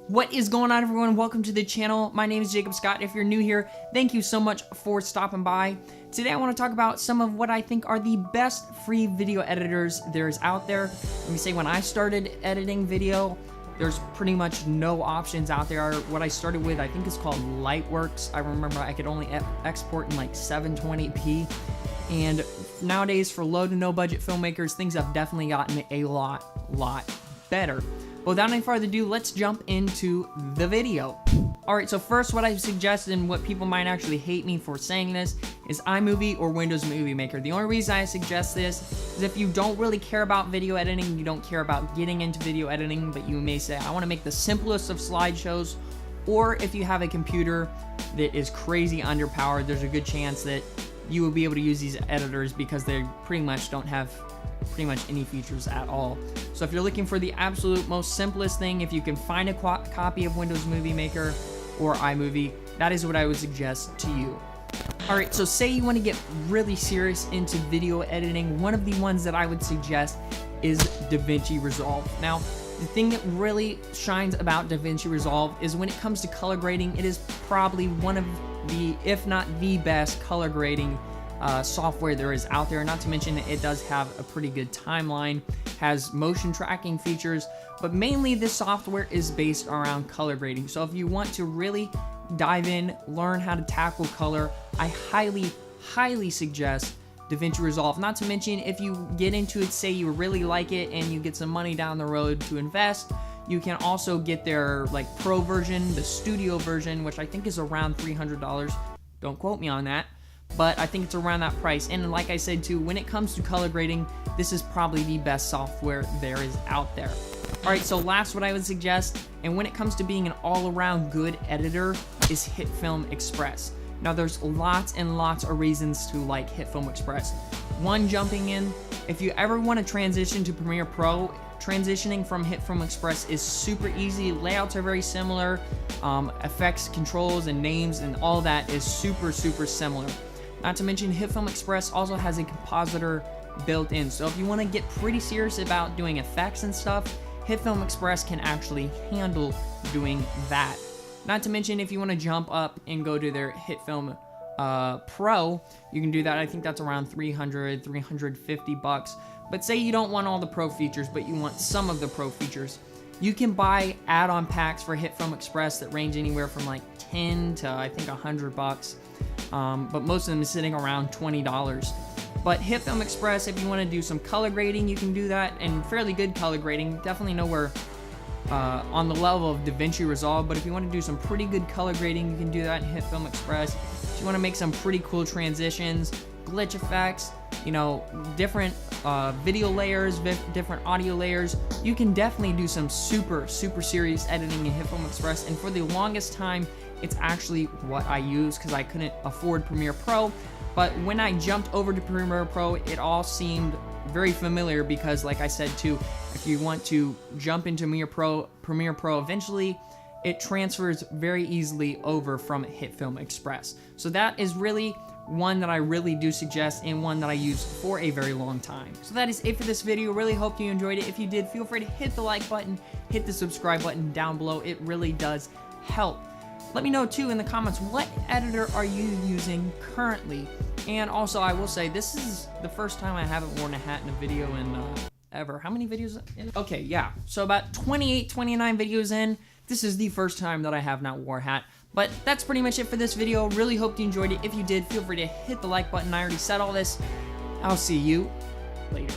What is going on, everyone? Welcome to the channel. My name is Jacob Scott. If you're new here, thank you so much for stopping by. Today I want to talk about some of what I think are the best free video editors there's out there. Let me say, when I started editing video, there's pretty much no options out there. What I started with, I think it's called Lightworks. I remember I could only export in like 720p. And nowadays, for low to no budget filmmakers, things have definitely gotten a lot better. But without any further ado, let's jump into the video. Alright, so first what I suggest, and what people might actually hate me for saying this, is iMovie or Windows Movie Maker. The only reason I suggest this is if you don't really care about video editing, you don't care about getting into video editing, but you may say, I want to make the simplest of slideshows, or if you have a computer that is crazy underpowered, there's a good chance that you will be able to use these editors because they pretty much don't have any features at all. So if you're looking for the absolute most simplest thing, if you can find a copy of Windows Movie Maker or iMovie, that is what I would suggest to you. Alright, so say you want to get really serious into video editing, one of the ones that I would suggest is Davinci Resolve. Now, the thing that really shines about Davinci Resolve is when it comes to color grading, it is probably one of the, if not the best color grading software there is out there. Not to mention it does have a pretty good timeline, has motion tracking features, but mainly this software is based around color grading. So if you want to really dive in, learn how to tackle color, I highly suggest Davinci Resolve. Not to mention, if you get into it, say you really like it and you get some money down the road to invest, you can also get their like pro version, the studio version, which I think is around $300. Don't quote me on that, but I think it's around that price. And like I said too, when it comes to color grading, this is probably the best software there is out there. Alright, so last what I would suggest, and when it comes to being an all-around good editor, is Hitfilm Express. Now there's lots and lots of reasons to like Hitfilm Express. One, jumping in, if you ever want to transition to Premiere Pro, transitioning from Hitfilm Express is super easy. Layouts are very similar. Effects, controls, and names and all that is super similar. Not to mention, Hitfilm Express also has a compositor built in. So if you want to get pretty serious about doing effects and stuff, Hitfilm Express can actually handle doing that. Not to mention, if you want to jump up and go to their Hitfilm Pro, you can do that. I think that's around $350. But say you don't want all the pro features, but you want some of the pro features, you can buy add-on packs for Hitfilm Express that range anywhere from like 10 to I think $100. But most of them is sitting around $20. But Hitfilm Express, if you want to do some color grading, you can do that, and fairly good color grading. Definitely nowhere on the level of Davinci Resolve, but if you want to do some pretty good color grading, you can do that in Hitfilm Express. If you want to make some pretty cool transitions, glitch effects, you know, different video layers, different audio layers, you can definitely do some super serious editing in Hitfilm Express. And for the longest time, it's actually what I use because I couldn't afford Premiere Pro. But when I jumped over to Premiere Pro, it all seemed very familiar because, like I said too, if you want to jump into Premiere Pro eventually, it transfers very easily over from Hitfilm Express. So that is really one that I really do suggest, and one that I used for a very long time. So that is it for this video. Really hope you enjoyed it. If you did, feel free to hit the like button, hit the subscribe button down below. It really does help. Let me know too in the comments, what editor are you using currently? And also, I will say, this is the first time I haven't worn a hat in a video in ever. How many videos in? Okay, yeah. So about 28, 29 videos in, this is the first time that I have not worn a hat. But that's pretty much it for this video. Really hope you enjoyed it. If you did, feel free to hit the like button. I already said all this. I'll see you later.